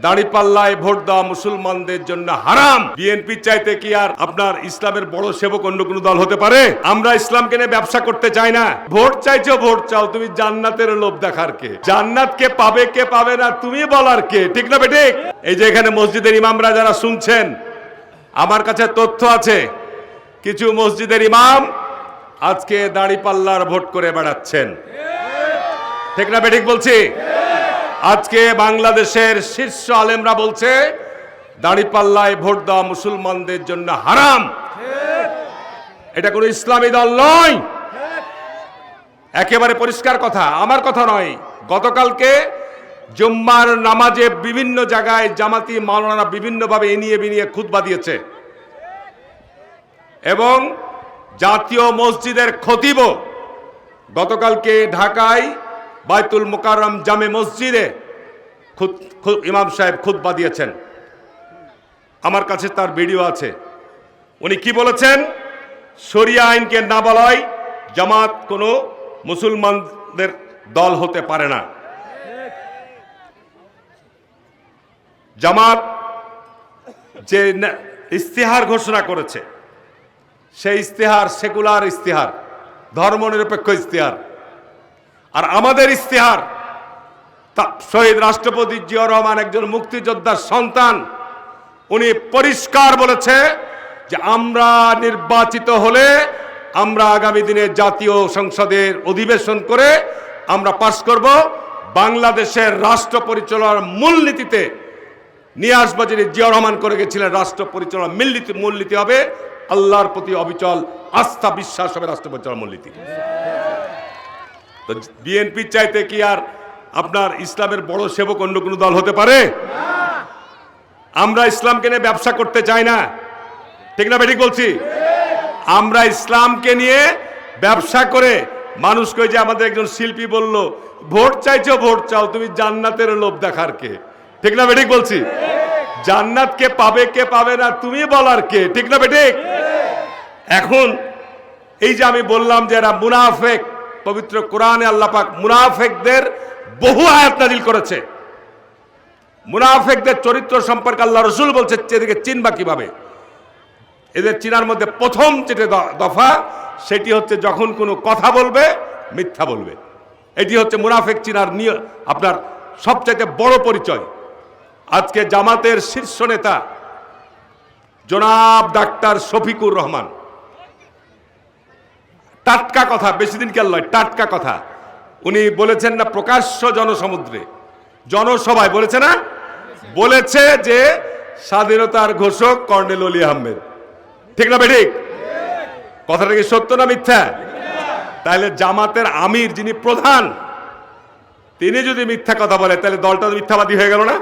দাঁড়িপাল্লায় vote দেওয়া মুসলমানদের জন্য হারাম। বিএনপি চাইতে কি আর আপনার ইসলামের বড় সেবক অন্য কোনো দল হতে পারে? আমরা ইসলামকে নিয়ে ব্যবসা করতে চাই না। ভোট চাইছো, ভোট চাও, তুমি জান্নাতের লোভ দেখার কে? জান্নাত কে পাবে কে পাবে না তুমি বলার কে? ঠিক না বেঠিক? এই যে এখানে মসজিদের ইমামরা যারা শুনছেন, আমার কাছে তথ্য আছে, কিছু মসজিদের ইমাম আজকে দাঁড়িপাল্লার ভোট করে বেড়াচ্ছেন। ঠিক না বেঠিক বলছি? আজকে বাংলাদেশের শীর্ষ আলেমরা বলছে দাঁড়িপাল্লায় ভোট দেওয়া মুসলমানদের জন্য হারাম। এটা কোনো ইসলামী দল নয়, একেবারে পরিষ্কার কথা, আমার কথা নয়। গতকালকে জুম্মার নামাজে বিভিন্ন জায়গায় জামাতি মাওলানা বিভিন্নভাবে এনিয়ে বিনিয়ে খুতবা দিয়েছে এবং জাতীয় মসজিদের খতিব গতকালকে ঢাকায় বাইতুল মোকাররম জামে মসজিদে ইমাম সাহেব খুতবা দিয়েছেন। আমার কাছে তার ভিডিও আছে। উনি কি বলেছেন? শরিয়া আইনকে না বলায় জামাত কোনো মুসলমানদের দল হতে পারে না। জামাত যে ইস্তেহার ঘোষণা করেছে, সেই ইস্তেহার সেকুলার ইস্তেহার, ধর্মনিরপেক্ষ ইস্তেহার। আর আমাদের ইস্তেহার, শহীদ রাষ্ট্রপতি জিয়াউর রহমান একজন মুক্তিযোদ্ধার সন্তান, উনি পরিষ্কার বলেছে যে আমরা নির্বাচিত হলে আমরা আগামী দিনে জাতীয় সংসদের অধিবেশন করে আমরা পাশ করব, বাংলাদেশের রাষ্ট্র পরিচালনার মূলনীতিতে নিয়ে আসবো, যিনি জিয়াউর রহমান করে গেছিলেন। রাষ্ট্র পরিচালনার মূলনীতি হবে আল্লাহর প্রতি অবিচল আস্থা, বিশ্বাস হবে রাষ্ট্র পরিচালনার মূলনীতি। তো বিএনপি চাইতে কি আর আপনার ইসলামের বড় সেবক অন্য কোনো দল হতে পারে? আমরা ইসলামকে নিয়ে ব্যবসা করতে চাই না। ঠিক না বেঠিক বলছি? আমরা ইসলামকে নিয়ে ব্যবসা করে মানুষকে, যে আমাদের একজন শিল্পী বলল, ভোট চাইছো, ভোট চাও, তুমি জান্নাতের লোভ দেখার কে? ঠিক না বেঠিক বলছি? জান্নাত কে পাবে কে পাবে না তুমি বলার কে? ঠিক না বেঠিক? এখন এই যে আমি বললাম যে এরা মুনাফেক, পবিত্র কোরআনে আল্লাহ পাক মুনাফেকদের বহু আয়াত নাজিল করেছে। মুনাফেকদের চরিত্র সম্পর্কে আল্লাহ রসুল বলছে এদেরকে চিনবা কিভাবে। এদের চিনার মধ্যে প্রথম যেটা দফা, সেটি হচ্ছে যখন কোনো কথা বলবে মিথ্যা বলবে। এটি হচ্ছে মুনাফেক চিনার আপনার সবচাইতে বড় পরিচয়। আজকে জামাতের শীর্ষ নেতা জনাব ডাক্তার শফিকুর রহমান, টাটকা কথা, বেশি দিন কেন নয়, টাটকা কথা উনি বলেছেন না প্রকাশ্য জনসমুদ্রে, জনসভায় বলেছে না, বলেছে যে স্বাধীনতার ঘোষক কর্নেল অলি আহমেদ। ঠিক না বেঠিক? কথাটা কি সত্য না মিথ্যা? তাহলে জামাতের আমির, যিনি প্রধান, তিনি যদি মিথ্যা কথা বলে তাহলে দলটা মিথ্যাবাদী হয়ে গেল না?